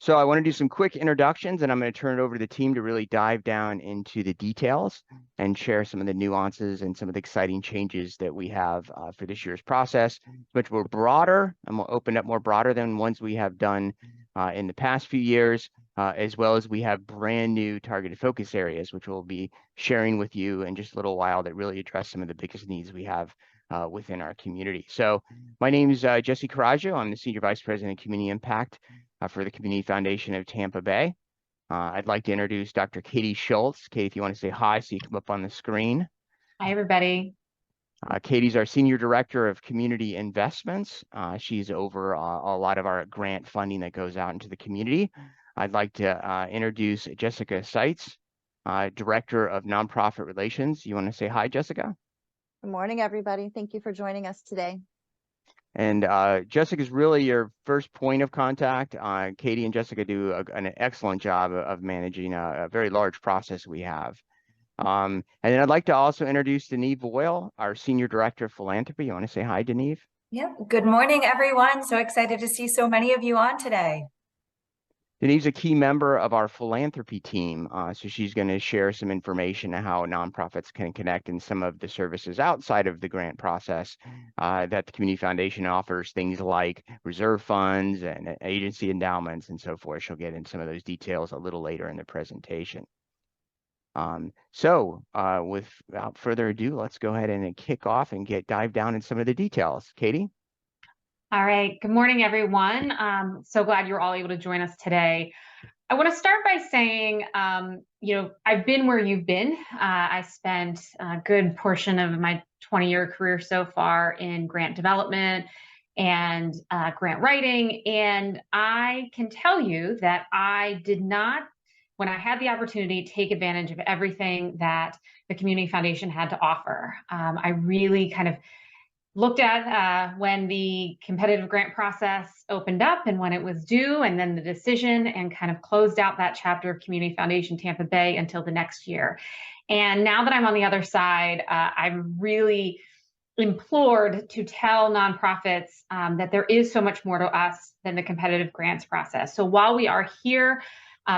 So I want to do some quick introductions, and I'm going to turn it over to the team to really dive down into the details and share some of the nuances and some of the exciting changes that we have for this year's process. It's much more broader, and we'll open up more broader than ones we have done in the past few years, as well as we have brand new targeted focus areas, which we'll be sharing with you in just a little while that really address some of the biggest needs we have within our community. So my name is Jesse Caraggio. I'm the Senior Vice President of Community Impact for the Community Foundation of Tampa Bay. I'd like to introduce Dr. Katie Schultz. Katie, if you want to say hi so you come up on the screen. Hi, everybody. Katie's our Senior Director of Community Investments. She's over a lot of our grant funding that goes out into the community. I'd like to introduce Jessica Seitz, Director of Nonprofit Relations. You want to say hi, Jessica? Good morning, everybody. Thank you for joining us today. And Jessica's really your first point of contact. Katie and Jessica do an excellent job of managing a very large process we have. And then I'd like to also introduce Deneve Boyle, our Senior Director of Philanthropy. You want to say hi, Deneve? Yep. Good morning, everyone. So excited to see so many of you on today. Deneve's a key member of our philanthropy team, so she's going to share some information on how nonprofits can connect in some of the services outside of the grant process that the Community Foundation offers, things like reserve funds and agency endowments and so forth. She'll get into some of those details a little later in the presentation. Without further ado, let's go ahead and kick off and dive down in some of the details. Katie? All right. Good morning, everyone. So glad you're all able to join us today. I want to start by saying, I've been where you've been. I spent a good portion of my 20-year career so far in grant development and grant writing. And I can tell you that I did not, when I had the opportunity, take advantage of everything that the Community Foundation had to offer. I really kind of looked at when the competitive grant process opened up and when it was due, and then the decision, and kind of closed out that chapter of Community Foundation Tampa Bay until the next year. And now that I'm on the other side, I'm really implored to tell nonprofits that there is so much more to us than the competitive grants process. So while we are here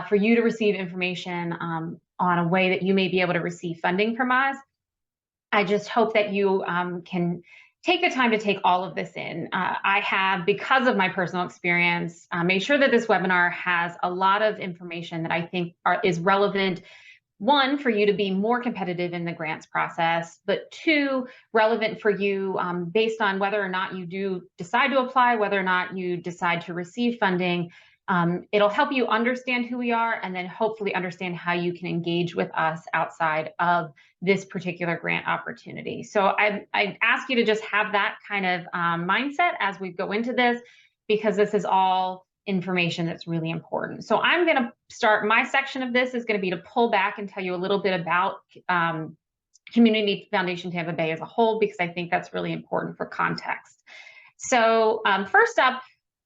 for you to receive information on a way that you may be able to receive funding from us, I just hope that you can take the time to take all of this in. I have, because of my personal experience, made sure that this webinar has a lot of information that I think is relevant. One, for you to be more competitive in the grants process, but two, relevant for you based on whether or not you do decide to apply, whether or not you decide to receive funding. It'll help you understand who we are, and then hopefully understand how you can engage with us outside of this particular grant opportunity. So I ask you to just have that kind of mindset as we go into this, because this is all information that's really important. So I'm going to start, my section of this is going to be to pull back and tell you a little bit about Community Foundation Tampa Bay as a whole, because I think that's really important for context. So first up,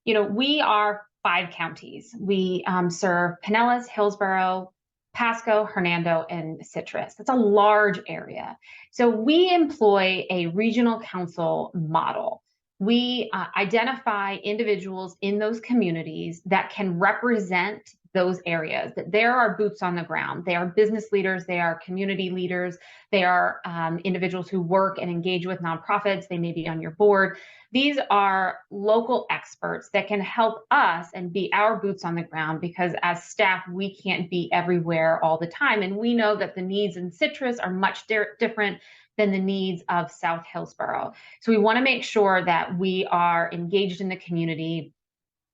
we are 5 counties. We serve Pinellas, Hillsborough, Pasco, Hernando, and Citrus. That's a large area. So we employ a regional council model. We identify individuals in those communities that can represent those areas, that there are boots on the ground. They are business leaders, they are community leaders, they are individuals who work and engage with nonprofits, they may be on your board. These are local experts that can help us and be our boots on the ground, because as staff, we can't be everywhere all the time. And we know that the needs in Citrus are much different than the needs of South Hillsborough. So we want to make sure that we are engaged in the community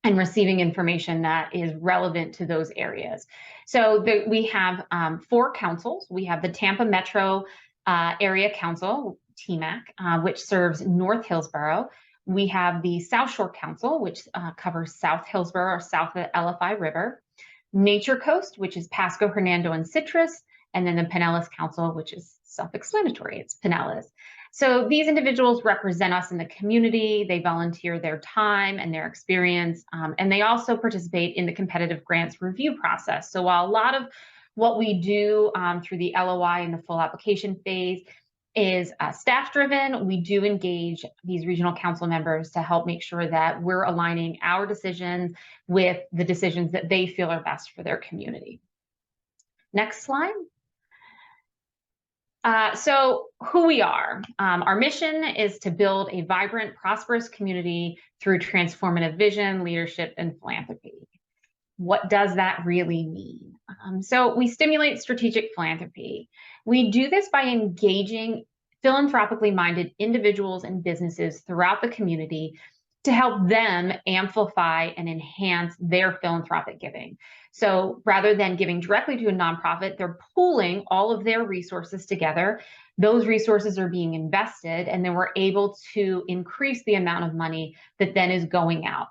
and receiving information that is relevant to those areas. So we have 4 councils. We have the Tampa Metro Area Council, TMAC, which serves North Hillsborough. We have the South Shore Council, which covers South Hillsborough, or south of the LFI River. Nature Coast, which is Pasco, Hernando, and Citrus. And then the Pinellas Council, which is self-explanatory, it's Pinellas. So these individuals represent us in the community. They volunteer their time and their experience, and they also participate in the competitive grants review process. So while a lot of what we do through the LOI and the full application phase is staff-driven. We do engage these regional council members to help make sure that we're aligning our decisions with the decisions that they feel are best for their community. Next slide. So who we are. Our mission is to build a vibrant, prosperous community through transformative vision, leadership, and philanthropy. What does that really mean? So we stimulate strategic philanthropy. We do this by engaging philanthropically minded individuals and businesses throughout the community to help them amplify and enhance their philanthropic giving. So rather than giving directly to a nonprofit, they're pooling all of their resources together. Those resources are being invested, and then we're able to increase the amount of money that then is going out.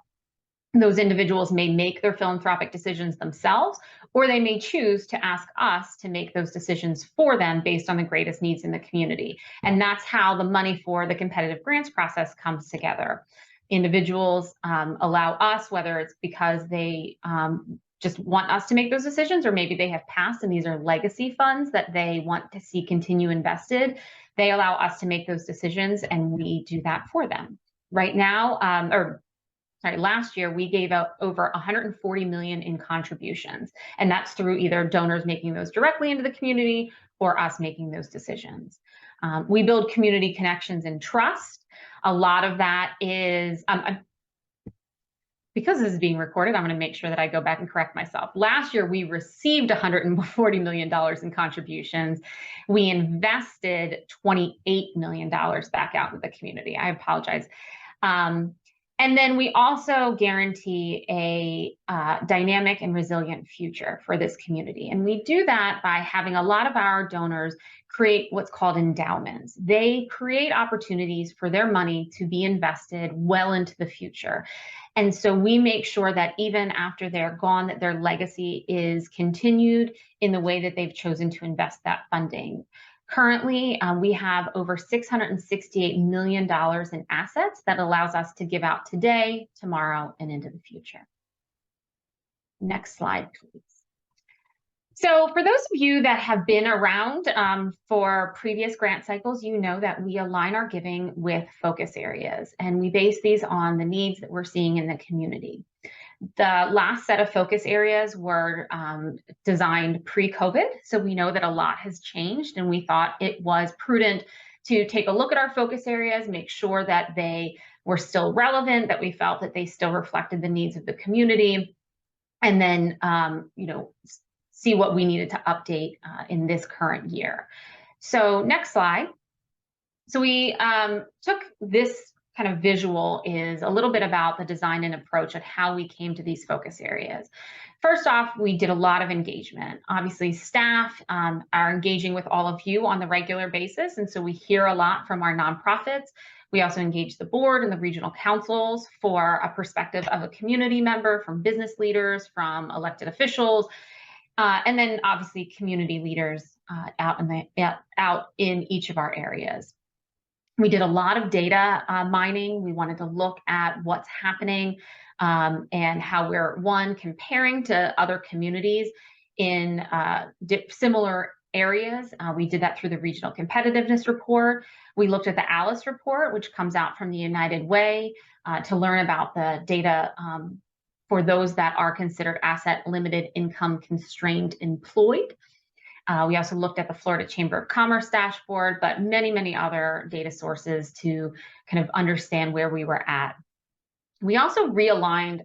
Those individuals may make their philanthropic decisions themselves, or they may choose to ask us to make those decisions for them based on the greatest needs in the community. And that's how the money for the competitive grants process comes together. Individuals allow us, whether it's because they just want us to make those decisions, or maybe they have passed and these are legacy funds that they want to see continue invested. They allow us to make those decisions, and we do that for them. Right now, last year, we gave out over 140 million in contributions, and that's through either donors making those directly into the community or us making those decisions. We build community connections and trust. A lot of that is, because this is being recorded, I'm going to make sure that I go back and correct myself. Last year, we received $140 million in contributions. We invested $28 million back out into the community. I apologize. And then we also guarantee a dynamic and resilient future for this community. And we do that by having a lot of our donors create what's called endowments. They create opportunities for their money to be invested well into the future. And so we make sure that even after they're gone, that their legacy is continued in the way that they've chosen to invest that funding. Currently, we have over $668 million in assets that allows us to give out today, tomorrow, and into the future. Next slide, please. So for those of you that have been around for previous grant cycles, you know that we align our giving with focus areas, and we base these on the needs that we're seeing in the community. The last set of focus areas were designed pre-COVID, so we know that a lot has changed, and we thought it was prudent to take a look at our focus areas, make sure that they were still relevant, that we felt that they still reflected the needs of the community, and then see what we needed to update in this current year. So next slide. So we took this kind of visual is a little bit about the design and approach of how we came to these focus areas. First off, we did a lot of engagement. Obviously, staff are engaging with all of you on the regular basis, and so we hear a lot from our nonprofits. We also engage the board and the regional councils for a perspective of a community member, from business leaders, from elected officials, and then obviously community leaders out in each of our areas. We did a lot of data mining. We wanted to look at what's happening and how we're, one, comparing to other communities in similar areas. We did that through the Regional Competitiveness Report. We looked at the ALICE report, which comes out from the United Way, to learn about the data for those that are considered asset limited, income constrained employed. We also looked at the Florida Chamber of Commerce dashboard, but many, many other data sources to kind of understand where we were at. We also realigned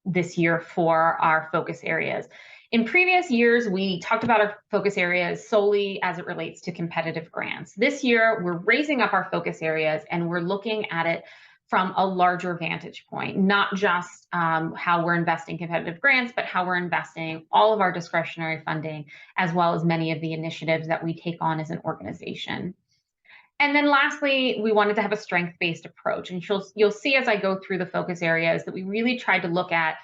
this year for our focus areas. In previous years, we talked about our focus areas solely as it relates to competitive grants. This year, we're raising up our focus areas and we're looking at it from a larger vantage point, not just how we're investing competitive grants, but how we're investing all of our discretionary funding, as well as many of the initiatives that we take on as an organization. And then lastly, we wanted to have a strength-based approach. And you'll see as I go through the focus areas that we really tried to look at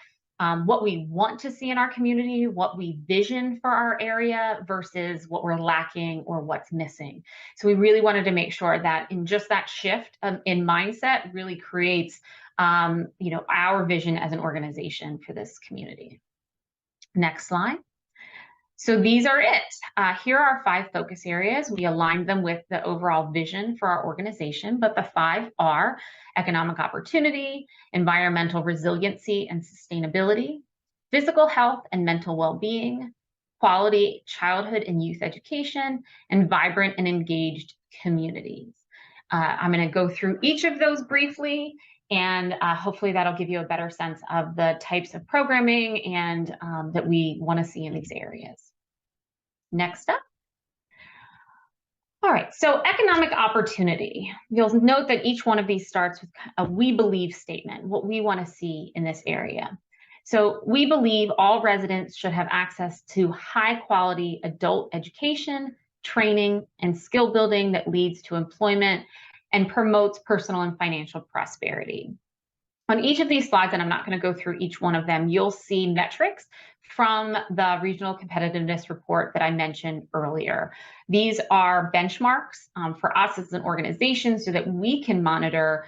what we want to see in our community, what we vision for our area versus what we're lacking or what's missing. So we really wanted to make sure that in just that shift in mindset really creates our vision as an organization for this community. Next slide. So these are it. Here are our 5 focus areas. We aligned them with the overall vision for our organization, but the 5 are economic opportunity, environmental resiliency and sustainability, physical health and mental well-being, quality childhood and youth education, and vibrant and engaged communities. I'm going to go through each of those briefly, and hopefully that'll give you a better sense of the types of programming and that we want to see in these areas. Next up. All right, so economic opportunity. You'll note that each one of these starts with a we believe statement, what we want to see in this area. So we believe all residents should have access to high quality adult education, training, and skill building that leads to employment and promotes personal and financial prosperity. On each of these slides, and I'm not going to go through each one of them, you'll see metrics from the regional competitiveness report that I mentioned earlier. These are benchmarks for us as an organization so that we can monitor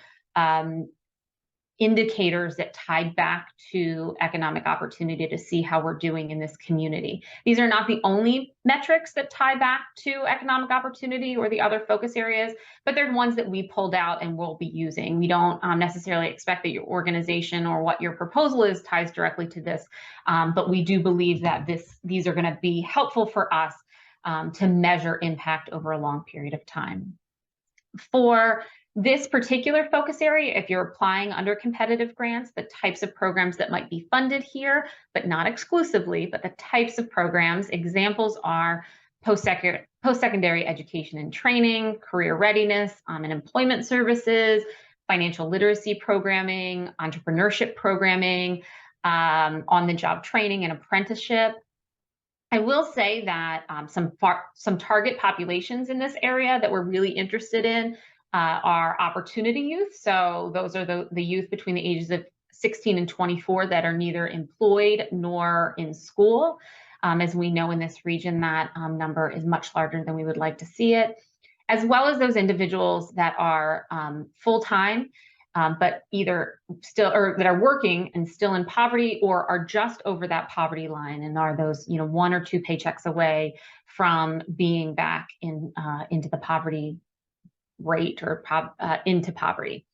indicators that tie back to economic opportunity to see how we're doing in this community. These are not the only metrics that tie back to economic opportunity or the other focus areas, but they're ones that we pulled out and will be using. We don't necessarily expect that your organization or what your proposal is ties directly to this, but we do believe that these are going to be helpful for us to measure impact over a long period of time. For this particular focus area, if you're applying under competitive grants, the types of programs that might be funded here, but not exclusively, but the types of programs, examples are post-secondary education and training, career readiness, and employment services, financial literacy programming, entrepreneurship programming, on-the-job training and apprenticeship. I will say that some target populations in this area that we're really interested in are opportunity youth. So those are the youth between the ages of 16 and 24 that are neither employed nor in school. As we know in this region, that number is much larger than we would like to see it, as well as those individuals that are full-time, but either still or that are working and still in poverty or are just over that poverty line and are those 1 or 2 paychecks away from being back into the poverty rate or into poverty.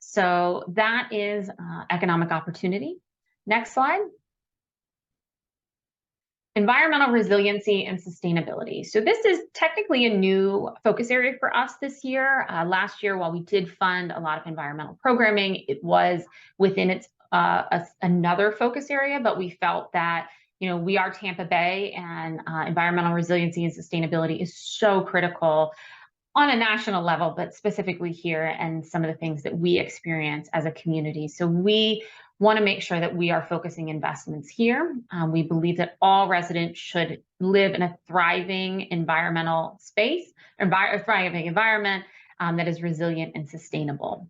So that is economic opportunity. Next slide. Environmental resiliency and sustainability. So this is technically a new focus area for us this year. Last year, while we did fund a lot of environmental programming, it was within its another focus area, but we felt that we are Tampa Bay, and environmental resiliency and sustainability is so critical on a national level, but specifically here and some of the things that we experience as a community. So we want to make sure that we are focusing investments here. We believe that all residents should live in a thriving environmental space, a thriving environment that is resilient and sustainable.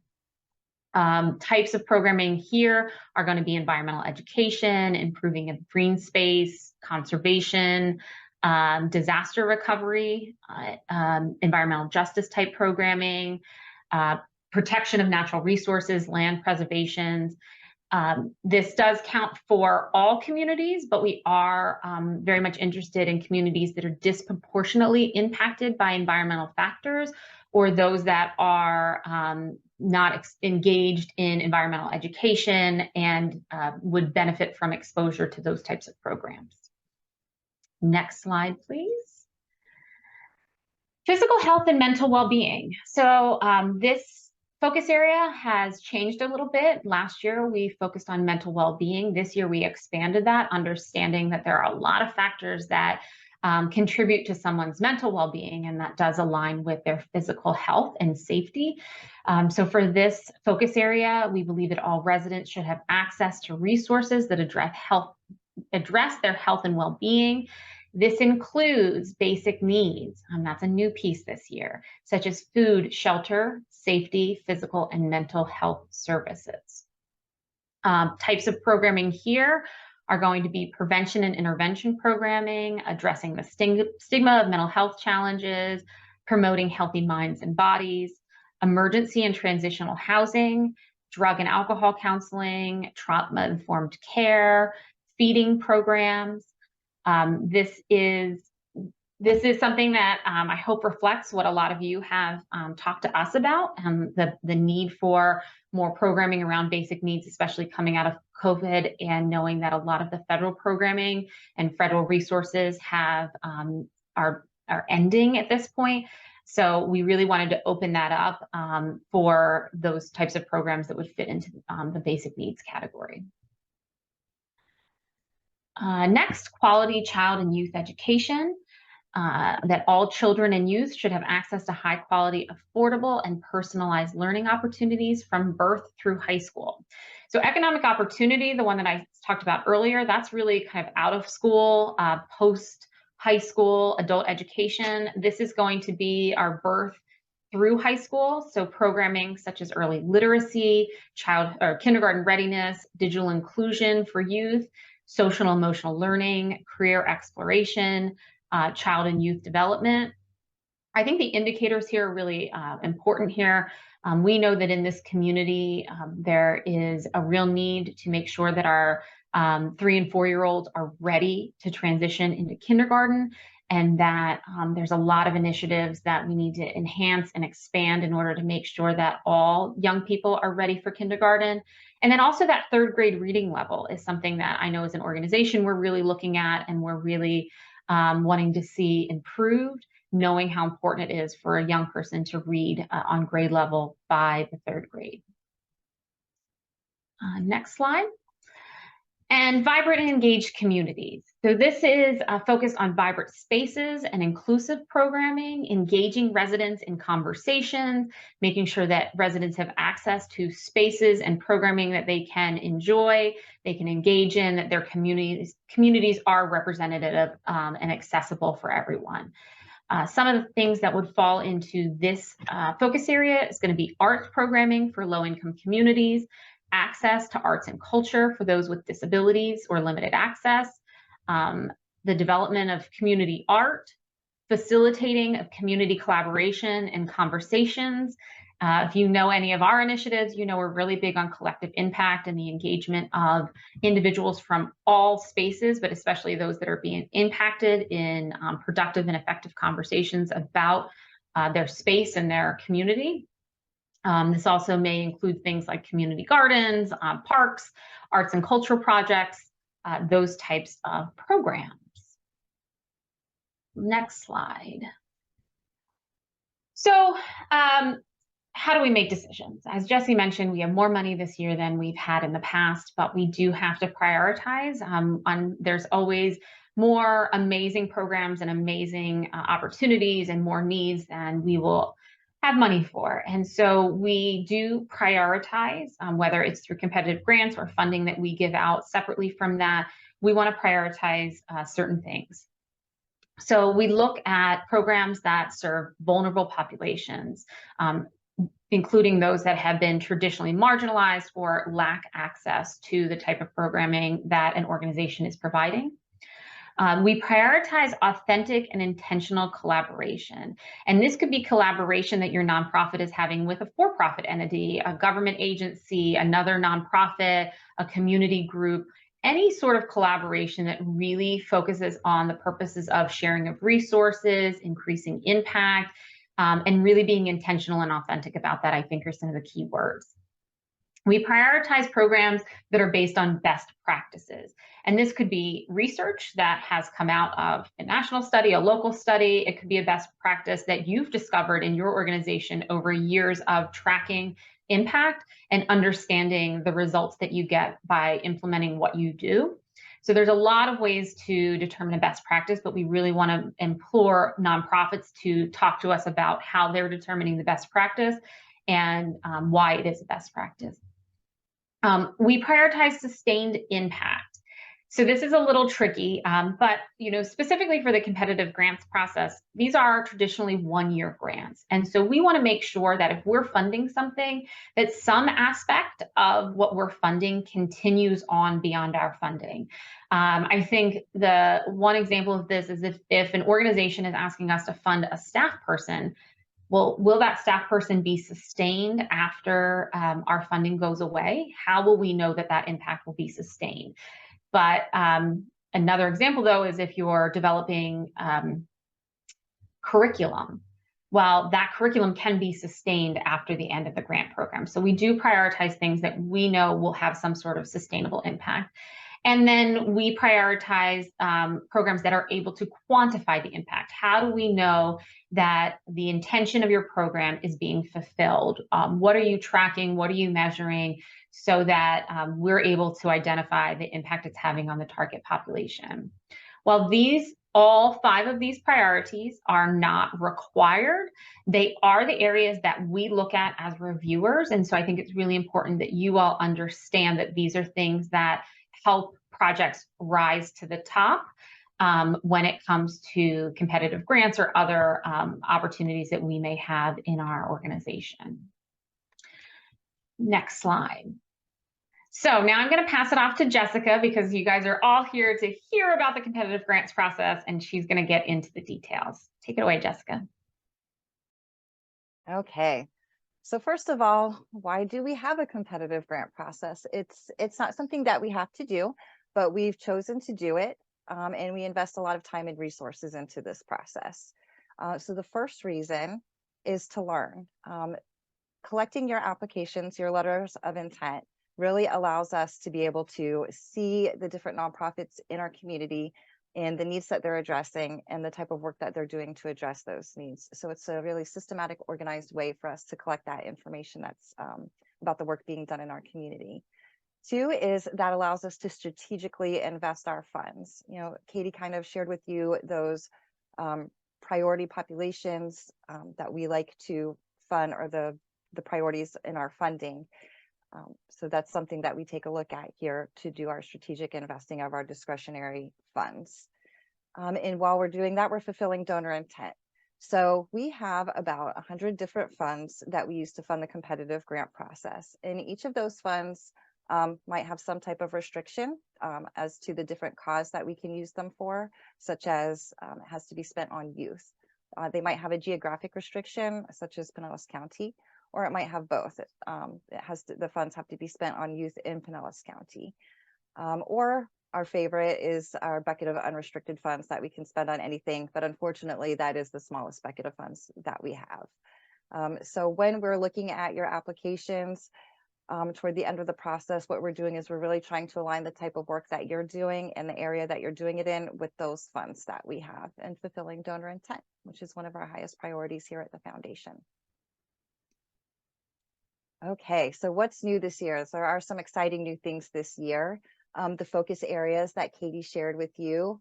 Types of programming here are going to be environmental education, improving of green space, conservation, disaster recovery, environmental justice type programming, protection of natural resources, land preservation. This does count for all communities, but we are very much interested in communities that are disproportionately impacted by environmental factors, or those that are not engaged in environmental education and would benefit from exposure to those types of programs. Next slide, please. Physical health and mental well-being. So this focus area has changed a little bit. Last year, we focused on mental well-being. This year, we expanded that, understanding that there are a lot of factors that contribute to someone's mental well-being, and that does align with their physical health and safety. So for this focus area, we believe that all residents should have access to resources that address their health and well-being. This includes basic needs, that's a new piece this year, such as food, shelter, safety, physical and mental health services. Types of programming here are going to be prevention and intervention programming, addressing the stigma of mental health challenges, promoting healthy minds and bodies, emergency and transitional housing, drug and alcohol counseling, trauma-informed care, feeding programs, This is something that I hope reflects what a lot of you have talked to us about, the need for more programming around basic needs, especially coming out of COVID, and knowing that a lot of the federal programming and federal resources are ending at this point. So we really wanted to open that up for those types of programs that would fit into the basic needs category. Next, quality child and youth education. That all children and youth should have access to high quality, affordable, and personalized learning opportunities from birth through high school. So economic opportunity, the one that I talked about earlier, that's really kind of out of school, post high school, adult education. This is going to be our birth through high school. So programming such as early literacy, kindergarten readiness, digital inclusion for youth, social and emotional learning, career exploration, child and youth development. I think the indicators here are really important here. We know that in this community, there is a real need to make sure that our 3- and 4-year-olds are ready to transition into kindergarten, and that there's a lot of initiatives that we need to enhance and expand in order to make sure that all young people are ready for kindergarten. And then also that 3rd grade reading level is something that I know as an organization we're really looking at, and we're really wanting to see improved, knowing how important it is for a young person to read on grade level by the 3rd grade. Next slide. And vibrant and engaged communities. So this is focused on vibrant spaces and inclusive programming, engaging residents in conversations, making sure that residents have access to spaces and programming that they can enjoy, they can engage in, that their communities are representative and accessible for everyone. Some of the things that would fall into this focus area is going to be arts programming for low-income communities, access to arts and culture for those with disabilities or limited access, the development of community art, facilitating of community collaboration and conversations. If you know any of our initiatives, you know we're really big on collective impact and the engagement of individuals from all spaces, but especially those that are being impacted in productive and effective conversations about their space and their community. This also may include things like community gardens, parks, arts and cultural projects, those types of programs. Next slide. So how do we make decisions? As Jesse mentioned, we have more money this year than we've had in the past, but we do have to prioritize. There's always more amazing programs and amazing opportunities and more needs than we will have money for. And so we do prioritize, whether it's through competitive grants or funding that we give out separately from that. We want to prioritize certain things. So we look at programs that serve vulnerable populations, including those that have been traditionally marginalized or lack access to the type of programming that an organization is providing. We prioritize authentic and intentional collaboration. And this could be collaboration that your nonprofit is having with a for-profit entity, a government agency, another nonprofit, a community group, any sort of collaboration that really focuses on the purposes of sharing of resources, increasing impact, and really being intentional and authentic about that, I think, are some of the key words. We prioritize programs that are based on best practices. And this could be research that has come out of a national study, a local study. It could be a best practice that you've discovered in your organization over years of tracking impact and understanding the results that you get by implementing what you do. So there's a lot of ways to determine a best practice, but we really want to implore nonprofits to talk to us about how they're determining the best practice and why it is a best practice. We prioritize sustained impact. So this is a little tricky, but specifically for the competitive grants process, these are traditionally one-year grants. And so we want to make sure that if we're funding something, that some aspect of what we're funding continues on beyond our funding. I think the one example of this is if an organization is asking us to fund a staff person, well, will that staff person be sustained after our funding goes away? How will we know that that impact will be sustained? But Another example, though, is if you're developing curriculum. Well, that curriculum can be sustained after the end of the grant program. So we do prioritize things that we know will have some sort of sustainable impact. And then we prioritize programs that are able to quantify the impact. How do we know that the intention of your program is being fulfilled? What are you tracking? What are you measuring so that we're able to identify the impact it's having on the target population? While all 5 of these priorities are not required, they are the areas that we look at as reviewers. And so I think it's really important that you all understand that these are things that help projects rise to the top when it comes to competitive grants or other opportunities that we may have in our organization. Next slide. So now I'm going to pass it off to Jessica because you guys are all here to hear about the competitive grants process, and she's going to get into the details. Take it away, Jessica. Okay. So first of all, why do we have a competitive grant process? It's not something that we have to do, but we've chosen to do it, and we invest a lot of time and resources into this process. So the first reason is to learn. Collecting your applications, your letters of intent, really allows us to be able to see the different nonprofits in our community and the needs that they're addressing and the type of work that they're doing to address those needs. So it's a really systematic, organized way for us to collect that information that's about the work being done in our community. 2 is that allows us to strategically invest our funds. You know, Katie kind of shared with you those priority populations that we like to fund, or the priorities in our funding. So that's something that we take a look at here to do our strategic investing of our discretionary funds. And while we're doing that, we're fulfilling donor intent. So we have about 100 different funds that we use to fund the competitive grant process. And each of those funds might have some type of restriction as to the different cause that we can use them for, such as it has to be spent on youth. They might have a geographic restriction, such as Pinellas County, or it might have both. The funds have to be spent on youth in Pinellas County. Or our favorite is our bucket of unrestricted funds that we can spend on anything, but unfortunately that is the smallest bucket of funds that we have. So when we're looking at your applications toward the end of the process, what we're doing is we're really trying to align the type of work that you're doing and the area that you're doing it in with those funds that we have, and fulfilling donor intent, which is one of our highest priorities here at the foundation. Okay, so what's new this year? So there are some exciting new things this year. The focus areas that Katie shared with you.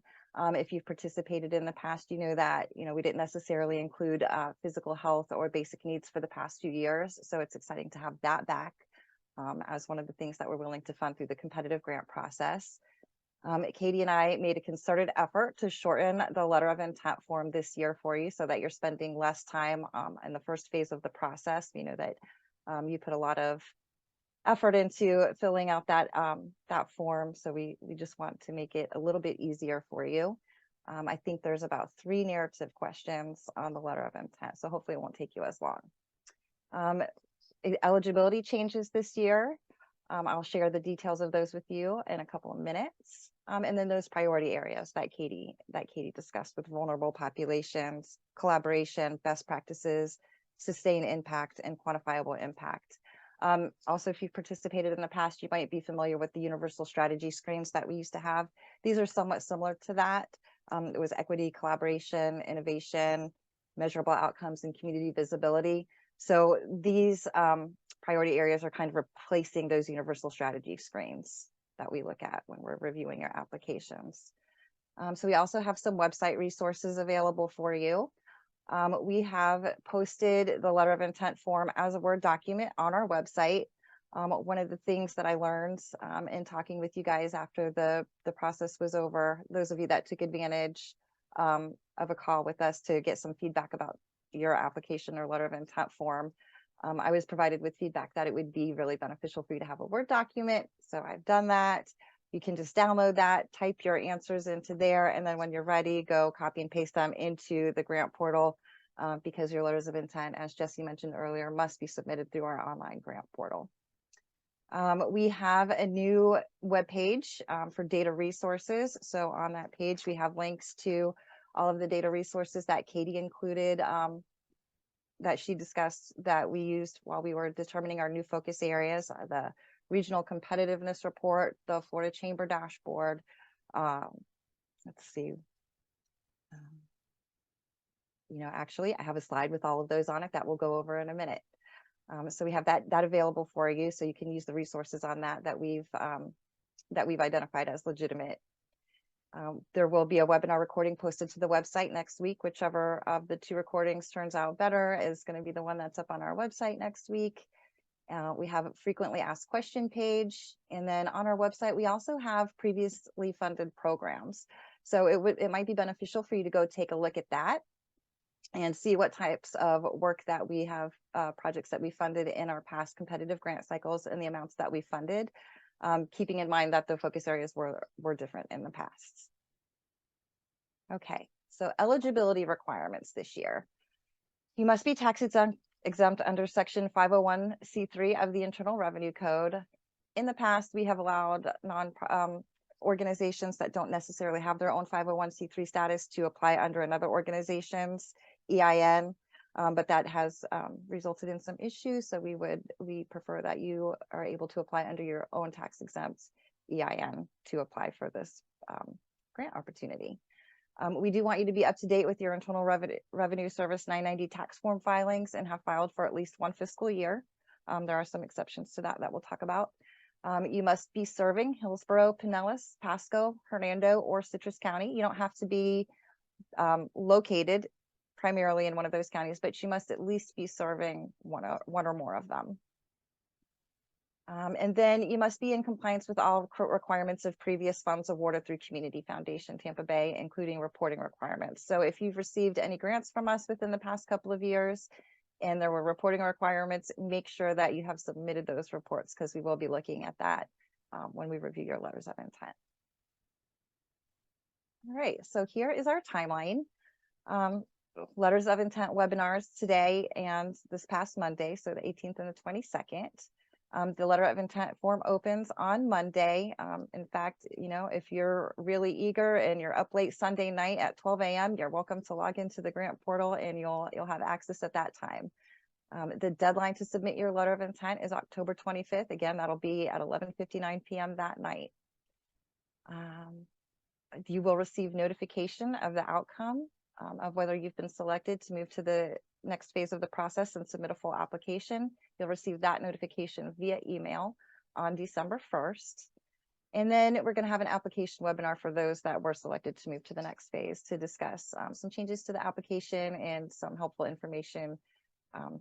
If you've participated in the past, you know that we didn't necessarily include physical health or basic needs for the past few years. So it's exciting to have that back as one of the things that we're willing to fund through the competitive grant process. Katie and I made a concerted effort to shorten the letter of intent form this year for you so that you're spending less time in the first phase of the process. We know that you put a lot of effort into filling out that form, so we just want to make it a little bit easier for you. I think there's about 3 narrative questions on the letter of intent, so hopefully it won't take you as long. Eligibility changes this year. I'll share the details of those with you in a couple of minutes. And then those priority areas that Katie discussed with vulnerable populations, collaboration, best practices, sustained impact, and quantifiable impact. Also, if you've participated in the past, you might be familiar with the universal strategy screens that we used to have. These are somewhat similar to that. It was equity, collaboration, innovation, measurable outcomes, and community visibility. So these priority areas are kind of replacing those universal strategy screens that we look at when we're reviewing our applications. So we also have some website resources available for you. We have posted the letter of intent form as a Word document on our website. One of the things that I learned in talking with you guys after the process was over, those of you that took advantage of a call with us to get some feedback about your application or letter of intent form, I was provided with feedback that it would be really beneficial for you to have a Word document. So I've done that. You can just download that, type your answers into there, and then when you're ready, go copy and paste them into the grant portal because your letters of intent, as Jessie mentioned earlier, must be submitted through our online grant portal. We have a new webpage for data resources. So on that page, we have links to all of the data resources that Katie included, that she discussed, that we used while we were determining our new focus areas, the regional competitiveness report, the Florida Chamber dashboard. Let's see. Actually, I have a slide with all of those on it that we'll go over in a minute. So we have that available for you, so you can use the resources on that we've identified as legitimate. There will be a webinar recording posted to the website next week. Whichever of the two recordings turns out better is going to be the one that's up on our website next week. We have a frequently asked question page, and then on our website we also have previously funded programs. So it might be beneficial for you to go take a look at that and see what types of work that we have, projects that we funded in our past competitive grant cycles and the amounts that we funded, keeping in mind that the focus areas were different in the past. Okay, so eligibility requirements this year. You must be tax exempt under Section 501c3 of the Internal Revenue Code. In the past, we have allowed organizations that don't necessarily have their own 501c3 status to apply under another organization's EIN, but that has resulted in some issues. So we prefer that you are able to apply under your own tax exempt EIN to apply for this grant opportunity. We do want you to be up to date with your Internal Revenue Service 990 tax form filings and have filed for at least one fiscal year. There are some exceptions to that we'll talk about. You must be serving Hillsborough, Pinellas, Pasco, Hernando, or Citrus County. You don't have to be located primarily in one of those counties, but you must at least be serving one or more of them. And then you must be in compliance with all requirements of previous funds awarded through Community Foundation Tampa Bay, including reporting requirements. So if you've received any grants from us within the past couple of years and there were reporting requirements, make sure that you have submitted those reports, because we will be looking at that when we review your letters of intent. All right, so here is our timeline. Letters of intent webinars today and this past Monday, so the 18th and the 22nd. The letter of intent form opens on Monday. In fact, if you're really eager and you're up late Sunday night at 12 a.m., you're welcome to log into the grant portal and you'll have access at that time. The deadline to submit your letter of intent is October 25th. Again, that'll be at 11:59 p.m. that night. You will receive notification of the outcome of whether you've been selected to move to the next phase of the process and submit a full application. You'll receive that notification via email on December 1st. And then we're going to have an application webinar for those that were selected to move to the next phase to discuss some changes to the application and some helpful information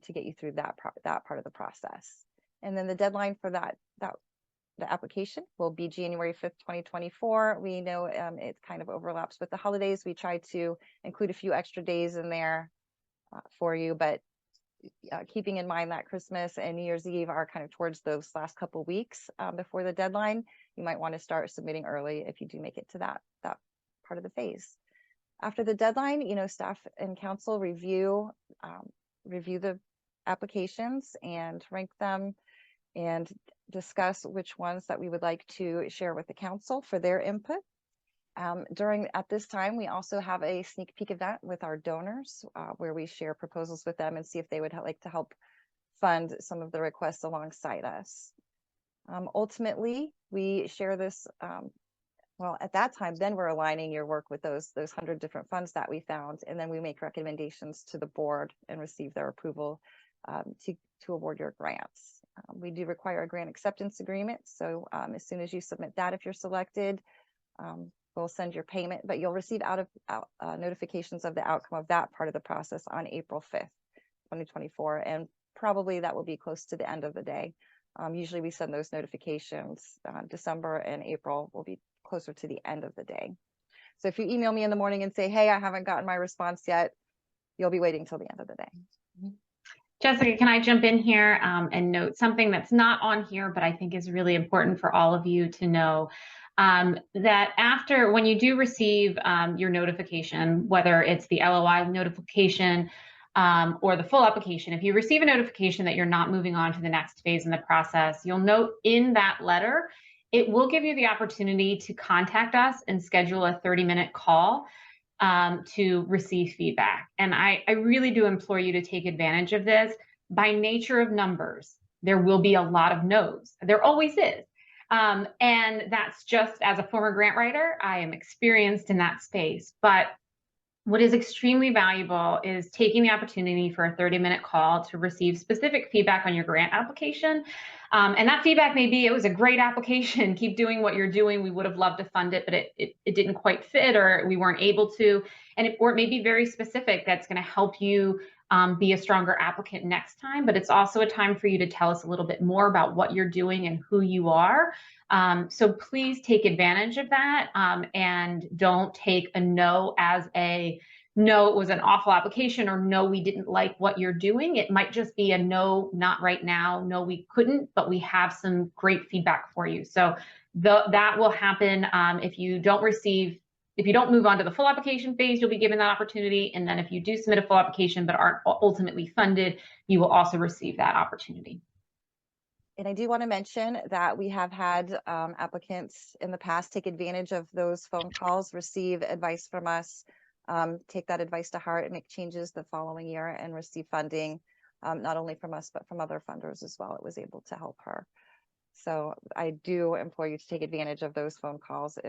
to get you through that part of the process. And then the deadline for the application will be January 5th, 2024. We know it kind of overlaps with the holidays. We tried to include a few extra days in there for you, but keeping in mind that Christmas and New Year's Eve are kind of towards those last couple weeks before the deadline, you might want to start submitting early if you do make it to that part of the phase. After the deadline, staff and council review the applications and rank them and discuss which ones that we would like to share with the council for their input. At this time, we also have a sneak peek event with our donors where we share proposals with them and see if they would like to help fund some of the requests alongside us. Ultimately, we share this, well, at that time, then we're aligning your work with those 100 different funds that we found, and then we make recommendations to the board and receive their approval to award your grants. We do require a grant acceptance agreement, so as soon as you submit that, if you're selected, we'll send your payment, but you'll receive notifications of the outcome of that part of the process on April 5th, 2024, and probably that will be close to the end of the day. Usually we send those notifications December and April will be closer to the end of the day. So if you email me in the morning and say, hey, I haven't gotten my response yet, you'll be waiting till the end of the day. Jessica, can I jump in here and note something that's not on here, but I think is really important for all of you to know, that when you do receive your notification, whether it's the LOI notification or the full application, if you receive a notification that you're not moving on to the next phase in the process, you'll note in that letter, it will give you the opportunity to contact us and schedule a 30-minute call to receive feedback. And I really do implore you to take advantage of this. By nature of numbers, there will be a lot of no's. There always is. And that's just, as a former grant writer, I am experienced in that space. But what is extremely valuable is taking the opportunity for a 30-minute call to receive specific feedback on your grant application. And that feedback may be, it was a great application, keep doing what you're doing, we would have loved to fund it, but it didn't quite fit, or we weren't able to. Or it may be very specific that's going to help you be a stronger applicant next time, but it's also a time for you to tell us a little bit more about what you're doing and who you are. So please take advantage of that, and don't take a no as a no, it was an awful application, or no, we didn't like what you're doing. It might just be a no, not right now. No, we couldn't, but we have some great feedback for you. So that will happen if you don't move on to the full application phase, you'll be given that opportunity. And then if you do submit a full application but aren't ultimately funded, you will also receive that opportunity. And I do want to mention that we have had applicants in the past take advantage of those phone calls, receive advice from us, take that advice to heart and make changes the following year and receive funding, not only from us, but from other funders as well. It was able to help her. So I do implore you to take advantage of those phone calls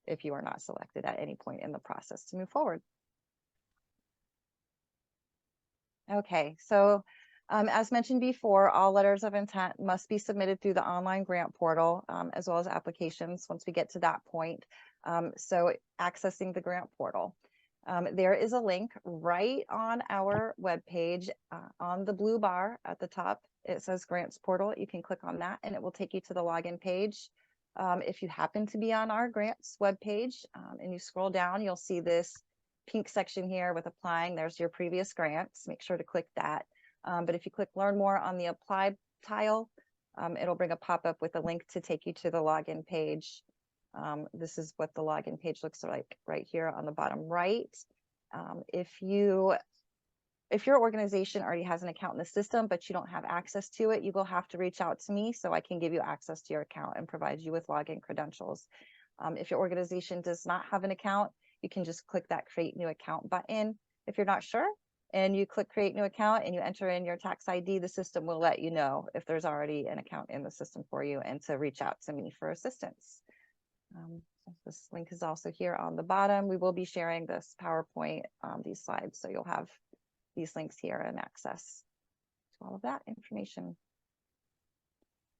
if you are not selected at any point in the process to move forward. Okay, so as mentioned before, all letters of intent must be submitted through the online grant portal, as well as applications once we get to that point. So accessing the grant portal. There is a link right on our webpage on the blue bar at the top. It says Grants Portal. You can click on that and it will take you to the login page. If you happen to be on our grants webpage and you scroll down, you'll see this pink section here with applying. There's your previous grants. Make sure to click that. But if you click learn more on the apply tile, it'll bring a pop-up with a link to take you to the login page. This is what the login page looks like right here on the bottom right. If your organization already has an account in the system, but you don't have access to it, you will have to reach out to me so I can give you access to your account and provide you with login credentials. If your organization does not have an account, you can just click that create new account button. If you're not sure and you click create new account and you enter in your tax ID, the system will let you know if there's already an account in the system for you and to reach out to me for assistance. This link is also here on the bottom. We will be sharing this PowerPoint, these slides, so you'll have these links here and access to all of that information.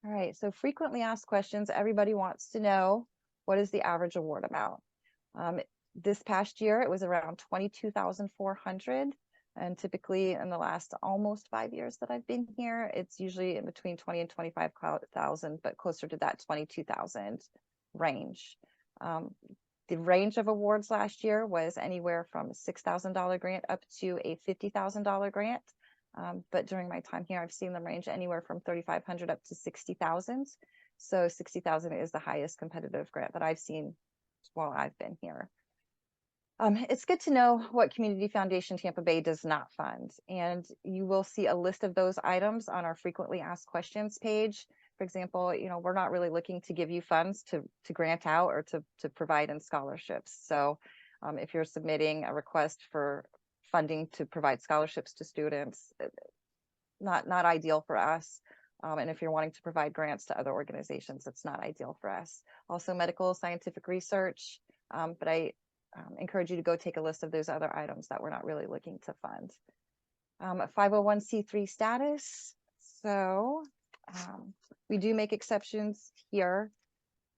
All right, so frequently asked questions. Everybody wants to know, what is the average award amount? This past year, it was around $22,400. And typically in the last almost 5 years that I've been here, it's usually in between 20 and 25,000, but closer to that 22,000 range. The range of awards last year was anywhere from a $6,000 grant up to a $50,000 grant. But during my time here, I've seen them range anywhere from $3,500 up to $60,000. So $60,000 is the highest competitive grant that I've seen while I've been here. It's good to know what Community Foundation Tampa Bay does not fund, and you will see a list of those items on our frequently asked questions page. For example, we're not really looking to give you funds to grant out or to provide in scholarships. So if you're submitting a request for funding to provide scholarships to students, not ideal for us. And if you're wanting to provide grants to other organizations, it's not ideal for us. Also medical scientific research, but I encourage you to go take a list of those other items that we're not really looking to fund. A 501c3 status. So we do make exceptions here.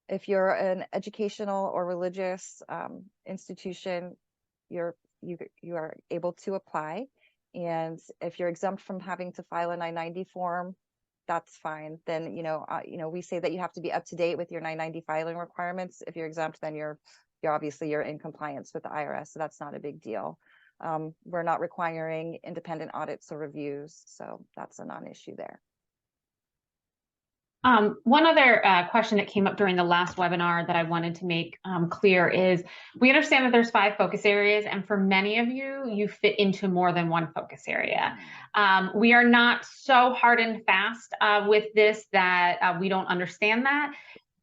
If you're an educational or religious institution, you are able to apply. And if you're exempt from having to file a 990 form, that's fine. Then, we say that you have to be up to date with your 990 filing requirements. If you're exempt, then you're in compliance with the IRS. So that's not a big deal. We're not requiring independent audits or reviews. So that's a non-issue there. One other question that came up during the last webinar that I wanted to make clear is we understand that there's 5 focus areas, and for many of you, you fit into more than one focus area. We are not so hard and fast with this that we don't understand that.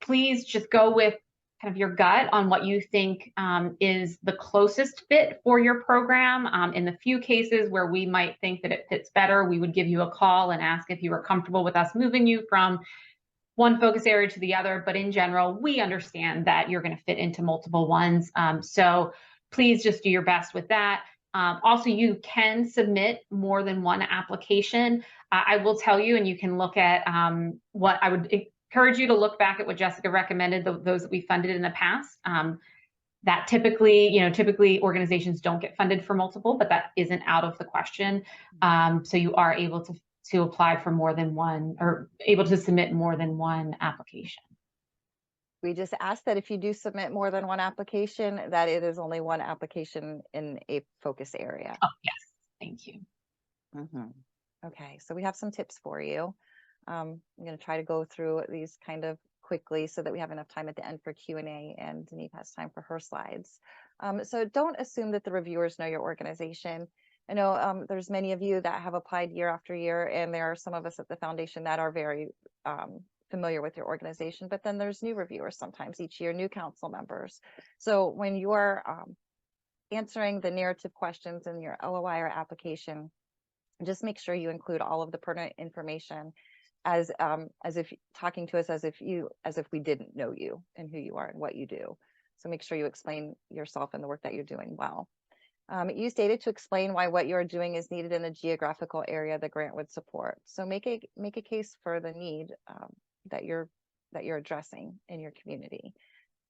Please just go with kind of your gut on what you think is the closest fit for your program. In the few cases where we might think that it fits better, we would give you a call and ask if you were comfortable with us moving you from one focus area to the other, but in general, we understand that you're going to fit into multiple ones. So please just do your best with that. Also, you can submit more than one application. I will tell you, and you can look at what I would encourage you to look back at what Jessica recommended, those that we funded in the past. That typically organizations don't get funded for multiple, but that isn't out of the question. So you are able to apply for more than one, or able to submit more than one application. We just ask that if you do submit more than one application, that it is only one application in a focus area. Oh, yes, thank you. Okay, so we have some tips for you. I'm going to try to go through these kind of quickly so that we have enough time at the end for Q&A, and Denise has time for her slides. So don't assume that the reviewers know your organization. I know there's many of you that have applied year after year, and there are some of us at the foundation that are very familiar with your organization, but then there's new reviewers sometimes each year, new council members. So when you are answering the narrative questions in your LOI or application, just make sure you include all of the pertinent information as if talking to us as if we didn't know you and who you are and what you do. So make sure you explain yourself and the work that you're doing well. Use data to explain why what you're doing is needed in the geographical area the grant would support. So make a case for the need that you're addressing in your community.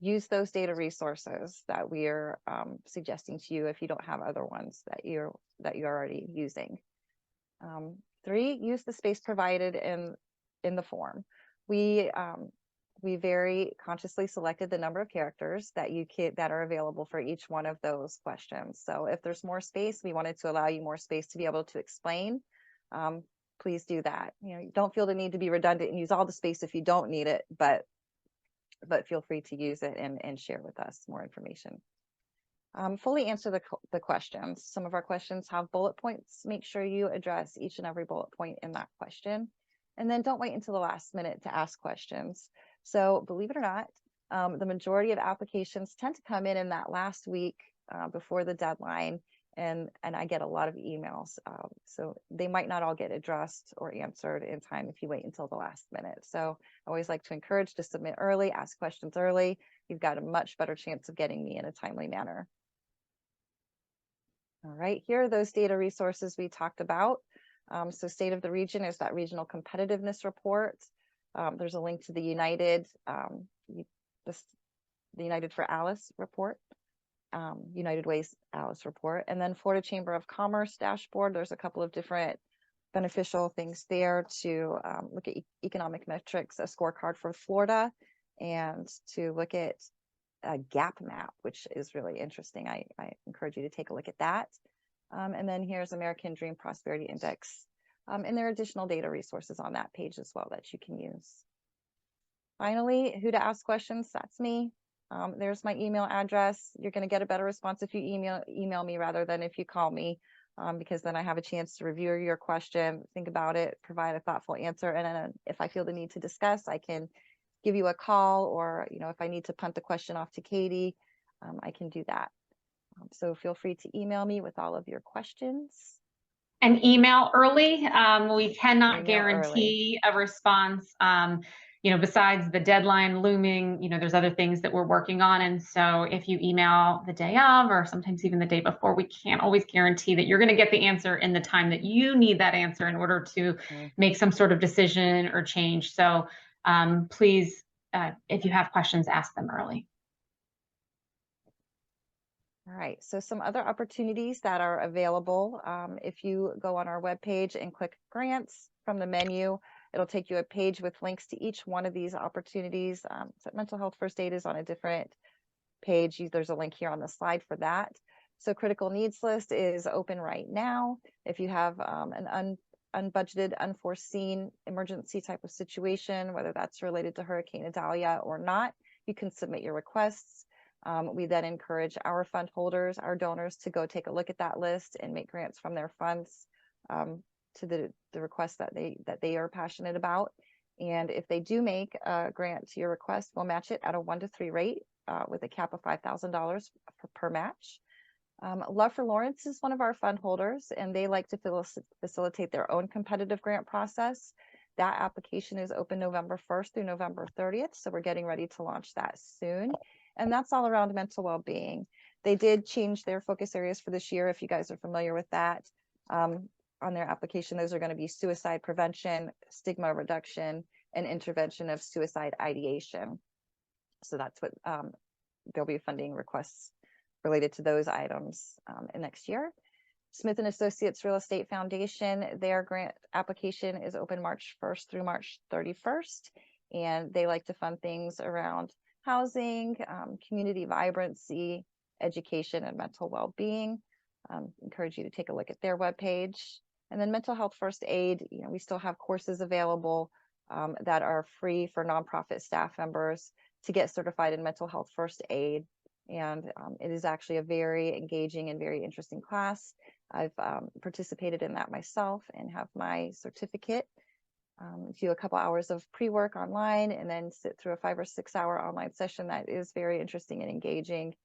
Use those data resources that we are suggesting to you if you don't have other ones that you're already using. 3, use the space provided in the form. We very consciously selected the number of characters that are available for each one of those questions. So if there's more space, we wanted to allow you more space to be able to explain. Please do that. You don't feel the need to be redundant and use all the space if you don't need it, but feel free to use it and share with us more information. Fully answer the questions. Some of our questions have bullet points. Make sure you address each and every bullet point in that question. And then don't wait until the last minute to ask questions. So believe it or not, the majority of applications tend to come in that last week before the deadline. And I get a lot of emails. So they might not all get addressed or answered in time if you wait until the last minute. So I always like to encourage to submit early, ask questions early. You've got a much better chance of getting me in a timely manner. All right, here are those data resources we talked about. So State of the Region is that regional competitiveness report. There's a link to the United for Alice report, United Way's Alice report, and then Florida Chamber of Commerce dashboard. There's a couple of different beneficial things there to look at economic metrics, a scorecard for Florida, and to look at a gap map, which is really interesting. I encourage you to take a look at that. And then here's American Dream Prosperity Index. And there are additional data resources on that page as well that you can use. Finally, who to ask questions, that's me. There's my email address. You're going to get a better response if you email me rather than if you call me, because then I have a chance to review your question, think about it, provide a thoughtful answer. And then if I feel the need to discuss, I can give you a call, or if I need to punt the question off to Katie, I can do that. So feel free to email me with all of your questions. And email early. We cannot guarantee a response. Besides the deadline looming, there's other things that we're working on. And so if you email the day of, or sometimes even the day before, we can't always guarantee that you're going to get the answer in the time that you need that answer in order to make some sort of decision or change. So please, if you have questions, ask them early. All right, so some other opportunities that are available. If you go on our webpage and click grants from the menu, it'll take you a page with links to each one of these opportunities. So mental health first aid is on a different page. There's a link here on the slide for that. So critical needs list is open right now. If you have an unbudgeted, unforeseen emergency type of situation, whether that's related to Hurricane Idalia or not, you can submit your requests. We then encourage our fund holders, our donors, to go take a look at that list and make grants from their funds to the requests that they are passionate about. And if they do make a grant to your request, we'll match it at a 1-to-3 rate with a cap of $5,000 per match. Love for Lawrence is one of our fund holders, and they like to facilitate their own competitive grant process. That application is open November 1st through November 30th, so we're getting ready to launch that soon. And that's all around mental well-being. They did change their focus areas for this year, if you guys are familiar with that. On their application, those are going to be suicide prevention, stigma reduction, and intervention of suicide ideation. So that's what there'll be funding requests related to those items in next year. Smith & Associates Real Estate Foundation, their grant application is open March 1st through March 31st. And they like to fund things around housing, community vibrancy, education, and mental well-being. Encourage you to take a look at their webpage. And then mental health first aid, we still have courses available that are free for nonprofit staff members to get certified in mental health first aid. And it is actually a very engaging and very interesting class. I've participated in that myself and have my certificate. Do a couple hours of pre-work online and then sit through a 5 or 6 hour online session that is very interesting and engaging.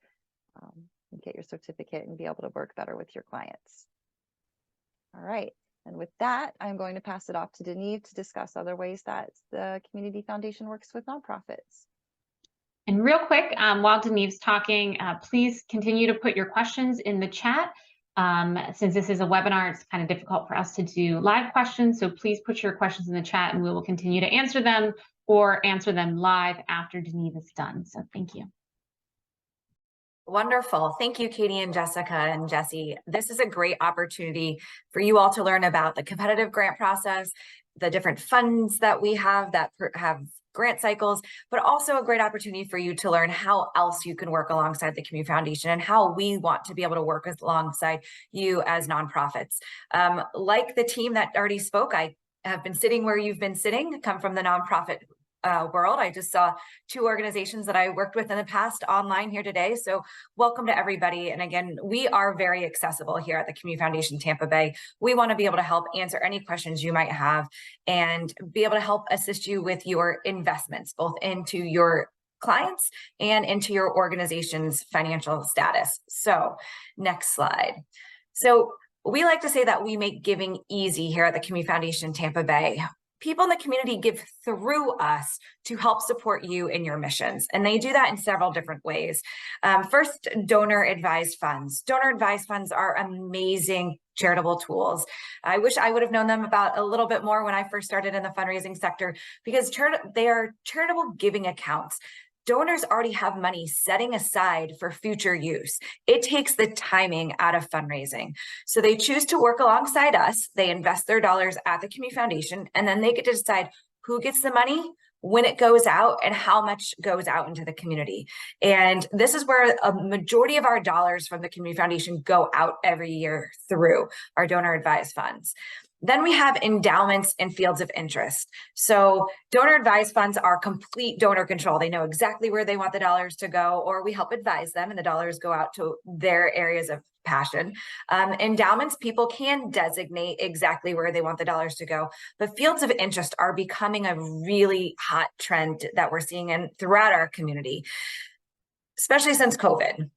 And get your certificate and be able to work better with your clients. All right. And with that, I'm going to pass it off to Denise to discuss other ways that the Community Foundation works with nonprofits. And real quick, while Denise's talking, please continue to put your questions in the chat. Since this is a webinar, it's kind of difficult for us to do live questions. So please put your questions in the chat and we will continue to answer them or answer them live after Denise is done. So thank you. Wonderful. Thank you, Katie and Jessica and Jesse. This is a great opportunity for you all to learn about the competitive grant process, the different funds that we have that have grant cycles, but also a great opportunity for you to learn how else you can work alongside the Community Foundation and how we want to be able to work alongside you as nonprofits. Like the team that already spoke, I have been sitting where you've been sitting, come from the nonprofit world. I just saw 2 organizations that I worked with in the past online here today. So welcome to everybody. And again, we are very accessible here at the Community Foundation Tampa Bay. We want to be able to help answer any questions you might have and be able to help assist you with your investments, both into your clients and into your organization's financial status. So next slide. So we like to say that we make giving easy here at the Community Foundation Tampa Bay. People in the community give through us to help support you in your missions. And they do that in several different ways. First, donor advised funds. Donor advised funds are amazing charitable tools. I wish I would have known them about a little bit more when I first started in the fundraising sector, because they are charitable giving accounts. Donors already have money setting aside for future use. It takes the timing out of fundraising. So they choose to work alongside us. They invest their dollars at the Community Foundation, and then they get to decide who gets the money, when it goes out, and how much goes out into the community. And this is where a majority of our dollars from the Community Foundation go out every year through our donor advised funds. Then we have endowments and fields of interest. So donor advised funds are complete donor control. They know exactly where they want the dollars to go, or we help advise them and the dollars go out to their areas of passion. Endowments, people can designate exactly where they want the dollars to go, but fields of interest are becoming a really hot trend that we're seeing throughout our community, especially since COVID,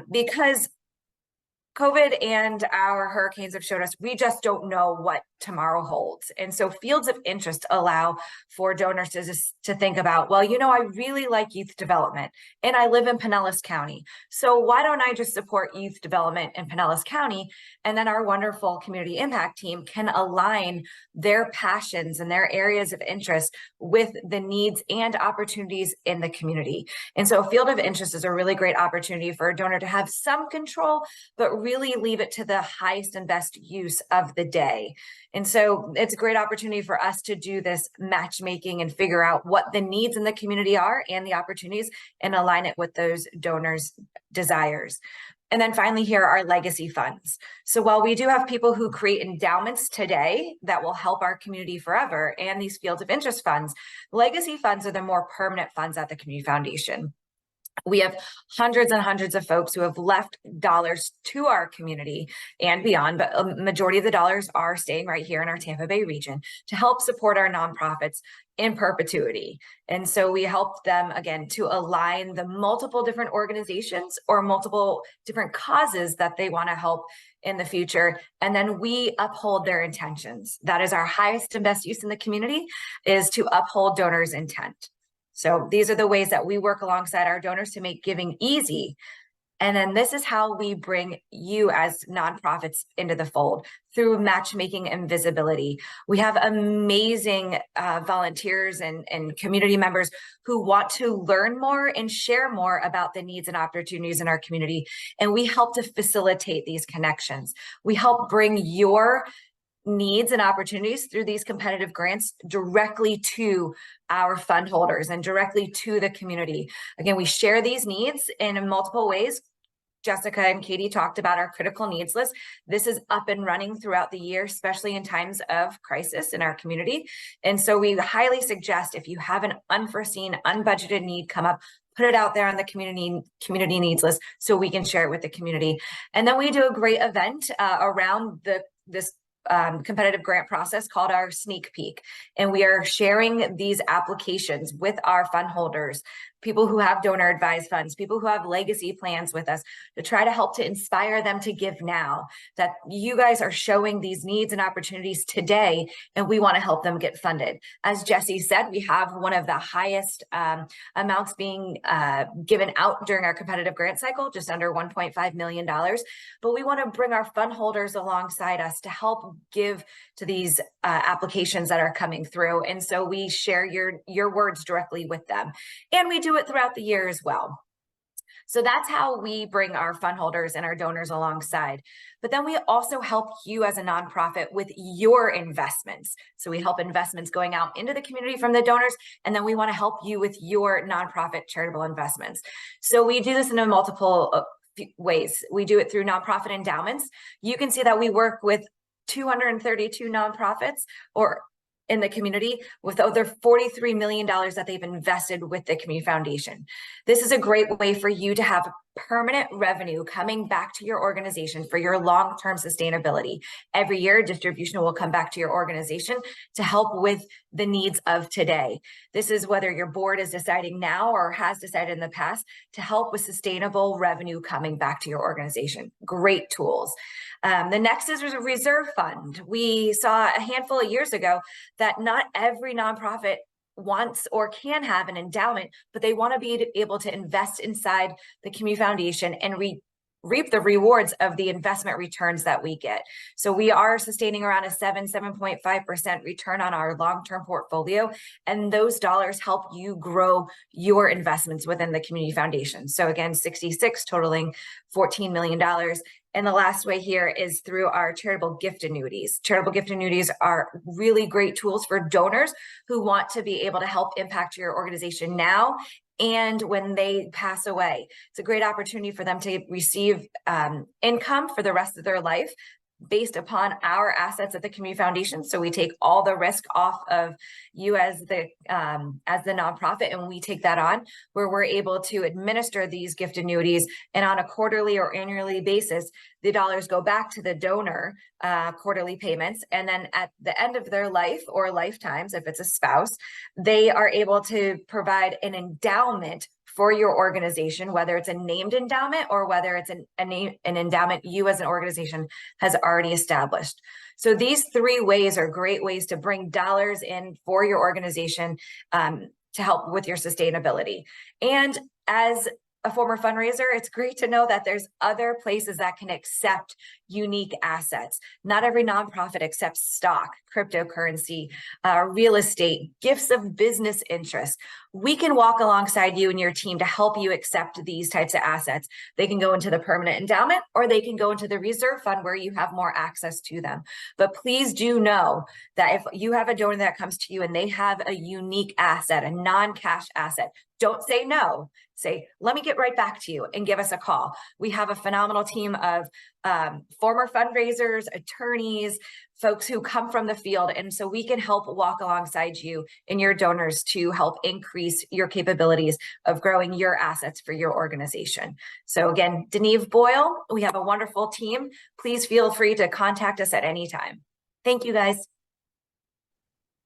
because COVID and our hurricanes have showed us we just don't know what tomorrow holds. And so fields of interest allow for donors to think about, well, I really like youth development and I live in Pinellas County. So why don't I just support youth development in Pinellas County? And then our wonderful community impact team can align their passions and their areas of interest with the needs and opportunities in the community. And so field of interest is a really great opportunity for a donor to have some control, but really leave it to the highest and best use of the day. And so it's a great opportunity for us to do this matchmaking and figure out what the needs in the community are and the opportunities and align it with those donors' desires. And then finally, here are legacy funds. So while we do have people who create endowments today that will help our community forever, and these fields of interest funds, legacy funds are the more permanent funds at the community foundation. We have hundreds and hundreds of folks who have left dollars to our community and beyond, but a majority of the dollars are staying right here in our Tampa Bay region to help support our nonprofits in perpetuity. And so we help them, again, to align the multiple different organizations or multiple different causes that they want to help in the future. And then we uphold their intentions. That is our highest and best use in the community, is to uphold donors' intent. So these are the ways that we work alongside our donors to make giving easy. And then this is how we bring you as nonprofits into the fold, through matchmaking and visibility. We have amazing volunteers and community members who want to learn more and share more about the needs and opportunities in our community. And we help to facilitate these connections. We help bring your needs and opportunities through these competitive grants directly to our fund holders and directly to the community. Again, we share these needs in multiple ways. Jessica and Katie talked about our critical needs list. This is up and running throughout the year, especially in times of crisis in our community. And so we highly suggest, if you have an unforeseen, unbudgeted need come up, put it out there on the community needs list so we can share it with the community. And then we do a great event around this competitive grant process called our sneak peek. And we are sharing these applications with our fund holders, people who have donor advised funds, people who have legacy plans with us, to try to help to inspire them to give now, that you guys are showing these needs and opportunities today, and we want to help them get funded. As Jesse said, we have one of the highest amounts being given out during our competitive grant cycle, just under $1.5 million. But we want to bring our fund holders alongside us to help give to these applications that are coming through. And so we share your words directly with them. And we do it throughout the year as well. So that's how we bring our fund holders and our donors alongside. But then we also help you as a nonprofit with your investments. So we help investments going out into the community from the donors, and then we want to help you with your nonprofit charitable investments. So we do this in a multiple ways. We do it through nonprofit endowments. You can see that we work with 232 nonprofits or in the community with over $43 million that they've invested with the community foundation. This is a great way for you to have permanent revenue coming back to your organization for your long-term sustainability. Every year, distribution will come back to your organization to help with the needs of today. This is whether your board is deciding now or has decided in the past to help with sustainable revenue coming back to your organization. Great tools. The next is a reserve fund. We saw a handful of years ago that not every nonprofit wants or can have an endowment, but they want to be able to invest inside the community foundation and reap the rewards of the investment returns that we get. So we are sustaining around a 7.5% return on our long-term portfolio, and those dollars help you grow your investments within the community foundation. So again, 66 totaling $14 million. And the last way here is through our charitable gift annuities. Charitable gift annuities are really great tools for donors who want to be able to help impact your organization now and when they pass away. It's a great opportunity for them to receive income for the rest of their life based upon our assets at the community foundation. So we take all the risk off of you as the nonprofit, and we take that on, where we're able to administer these gift annuities, and on a quarterly or annually basis, the dollars go back to the donor, quarterly payments, and then at the end of their life or lifetimes, if it's a spouse, they are able to provide an endowment for your organization, whether it's a named endowment or whether it's an endowment you as an organization has already established. So these three ways are great ways to bring dollars in for your organization to help with your sustainability. And as a former fundraiser, it's great to know that there's other places that can accept unique assets. Not every nonprofit accepts stock, cryptocurrency, real estate, gifts of business interest. We can walk alongside you and your team to help you accept these types of assets. They can go into the permanent endowment, or they can go into the reserve fund where you have more access to them. But please do know that if you have a donor that comes to you and they have a unique asset, a non-cash asset, Don't say no. Say, let me get right back to you and give us a call. We have a phenomenal team of former fundraisers, attorneys, folks who come from the field. And so we can help walk alongside you and your donors to help increase your capabilities of growing your assets for your organization. So again, Deneve Boyle, we have a wonderful team. Please feel free to contact us at any time. Thank you, guys.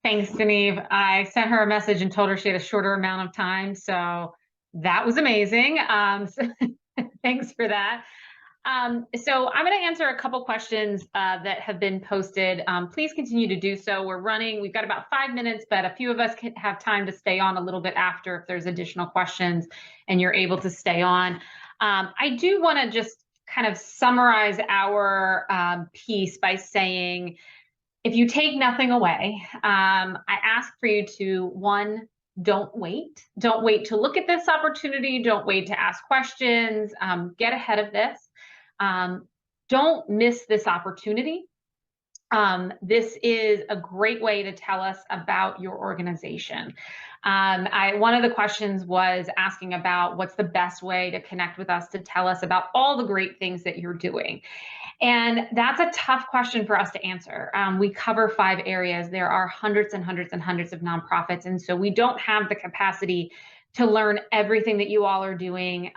Thanks, Deneve. I sent her a message and told her she had a shorter amount of time, so that was amazing. So thanks for that. So I'm going to answer a couple questions that have been posted. Please continue to do so. We've got about 5 minutes, but a few of us can have time to stay on a little bit after if there's additional questions and you're able to stay on. I do want to just kind of summarize our piece by saying, if you take nothing away, I ask for you to, one, don't wait. Don't wait to look at this opportunity. Don't wait to ask questions. Get ahead of this. Don't miss this opportunity. This is a great way to tell us about your organization. One of the questions was asking about what's the best way to connect with us to tell us about all the great things that you're doing. And that's a tough question for us to answer. We cover 5 areas. There are hundreds and hundreds and hundreds of nonprofits. And so we don't have the capacity to learn everything that you all are doing.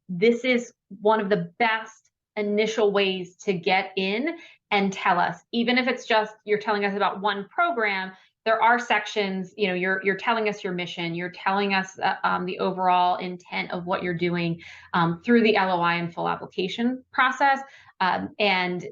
This is one of the best initial ways to get in and tell us, even if it's just you're telling us about one program. There are sections, you're telling us your mission, you're telling us the overall intent of what you're doing through the LOI and full application process. And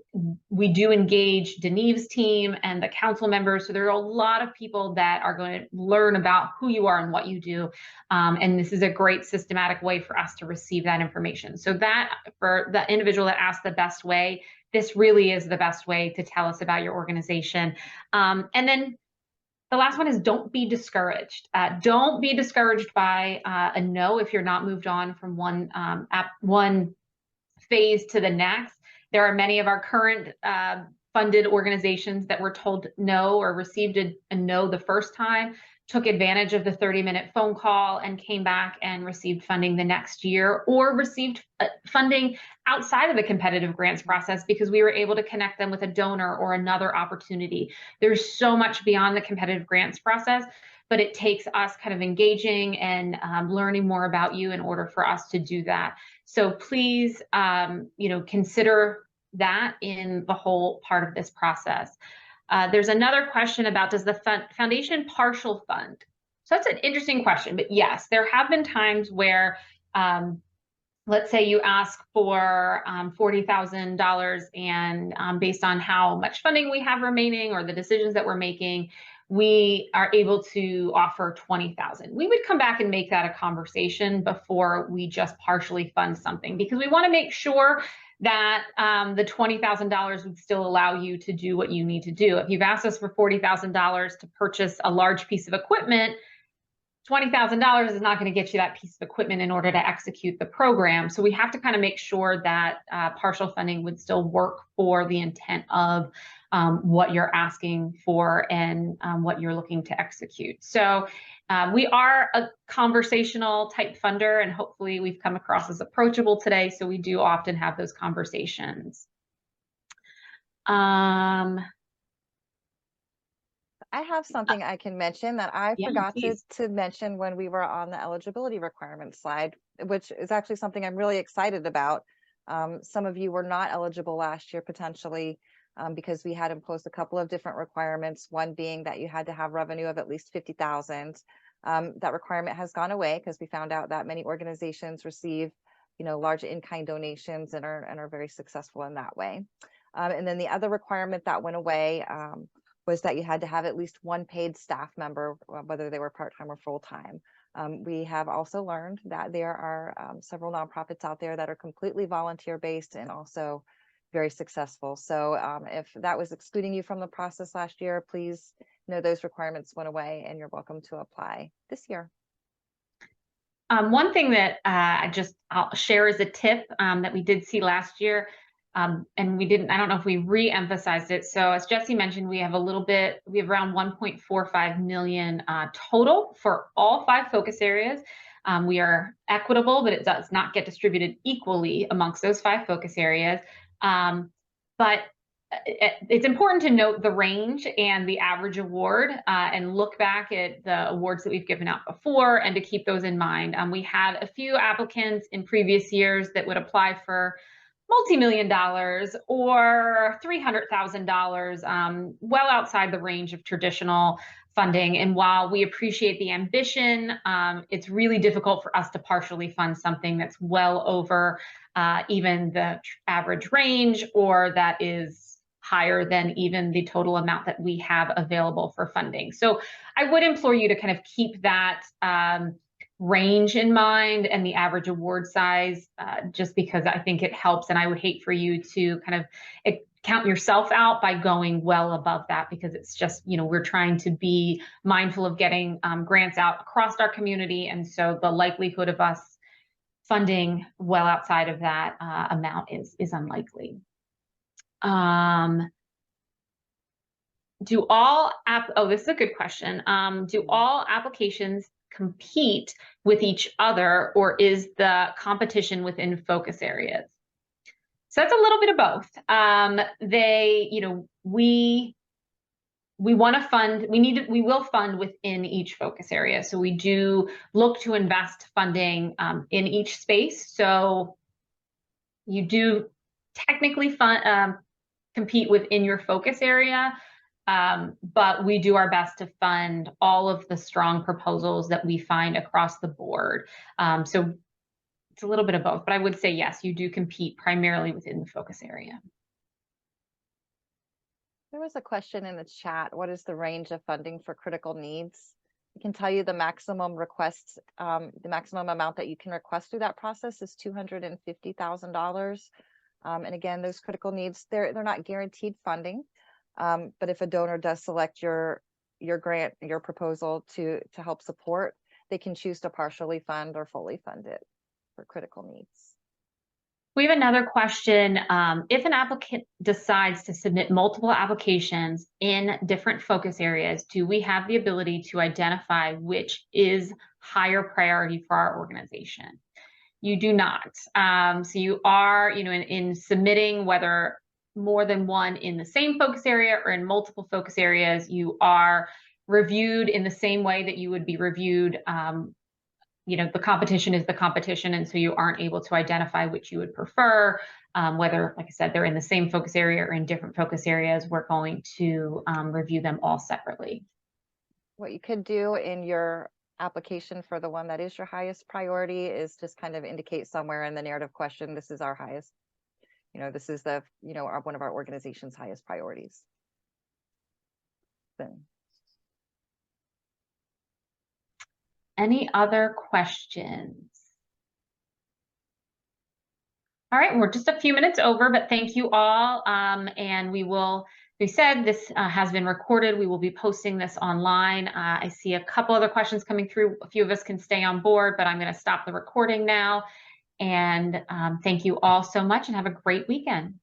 we do engage Deneve's team and the council members. So there are a lot of people that are going to learn about who you are and what you do. And this is a great systematic way for us to receive that information. So that for the individual that asked the best way, this really is the best way to tell us about your organization. And then the last one is don't be discouraged. Don't be discouraged by a no if you're not moved on from one phase to the next. There are many of our current funded organizations that were told no or received a no the first time, took advantage of the 30-minute phone call and came back and received funding the next year, or received funding outside of the competitive grants process because we were able to connect them with a donor or another opportunity. There's so much beyond the competitive grants process, but it takes us kind of engaging and learning more about you in order for us to do that. So please, consider that in the whole part of this process. There's another question about, does the foundation partial fund? So that's an interesting question, but yes, there have been times where, let's say you ask for $40,000 and based on how much funding we have remaining or the decisions that we're making, we are able to offer $20,000. We would come back and make that a conversation before we just partially fund something, because we want to make sure that the $20,000 would still allow you to do what you need to do. If you've asked us for $40,000 to purchase a large piece of equipment, $20,000 is not going to get you that piece of equipment in order to execute the program. So we have to kind of make sure that partial funding would still work for the intent of what you're asking for and what you're looking to execute. So we are a conversational type funder, and hopefully we've come across as approachable today. So we do often have those conversations. I have something I can mention that I forgot to mention when we were on the eligibility requirements slide, which is actually something I'm really excited about. Some of you were not eligible last year potentially because we had imposed a couple of different requirements, one being that you had to have revenue of at least 50,000. That requirement has gone away because we found out that many organizations receive, large in-kind donations and are very successful in that way. And then the other requirement that went away was that you had to have at least one paid staff member, whether they were part-time or full-time. We have also learned that there are several nonprofits out there that are completely volunteer-based and also very successful. So if that was excluding you from the process last year, please know those requirements went away and you're welcome to apply this year. One thing that I'll share as a tip that we did see last year, and I don't know if we re-emphasized it. So as Jesse mentioned, we have around 1.45 million total for all 5 focus areas. We are equitable, but it does not get distributed equally amongst those 5 focus areas. But it's important to note the range and the average award and look back at the awards that we've given out before and to keep those in mind. We had a few applicants in previous years that would apply for multi-million dollars or $300,000, well outside the range of traditional funding. And while we appreciate the ambition, it's really difficult for us to partially fund something that's well over even the average range, or that is higher than even the total amount that we have available for funding. So I would implore you to kind of keep that range in mind and the average award size, just because I think it helps. And I would hate for you to kind of count yourself out by going well above that, because it's just, we're trying to be mindful of getting grants out across our community. And so the likelihood of us funding well outside of that amount is unlikely. This is a good question. Do all applications compete with each other, or is the competition within focus areas? So that's a little bit of both. We want to fund, we will fund within each focus area. So we do look to invest funding in each space. So you do technically compete within your focus area, but we do our best to fund all of the strong proposals that we find across the board. So it's a little bit of both, but I would say yes, you do compete primarily within the focus area. There was a question in the chat. What is the range of funding for critical needs? I can tell you the maximum request, the maximum amount that you can request through that process is $250,000. And again, those critical needs, they're not guaranteed funding. But if a donor does select your grant, your proposal to help support, they can choose to partially fund or fully fund it for critical needs. We have another question. If an applicant decides to submit multiple applications in different focus areas, do we have the ability to identify which is higher priority for our organization? You do not. So you are, in submitting, whether more than one in the same focus area or in multiple focus areas, you are reviewed in the same way that you would be reviewed. The competition is the competition, and so you aren't able to identify which you would prefer, whether, like I said, they're in the same focus area or in different focus areas. We're going to review them all separately. What you could do in your application for the one that is your highest priority is just kind of indicate somewhere in the narrative question, this is our highest, this is the, one of our organization's highest priorities. Then. Any other questions? All right, we're just a few minutes over, but thank you all. And we will, we said this has been recorded. We will be posting this online. I see a couple other questions coming through. A few of us can stay on board, but I'm going to stop the recording now. And thank you all so much and have a great weekend.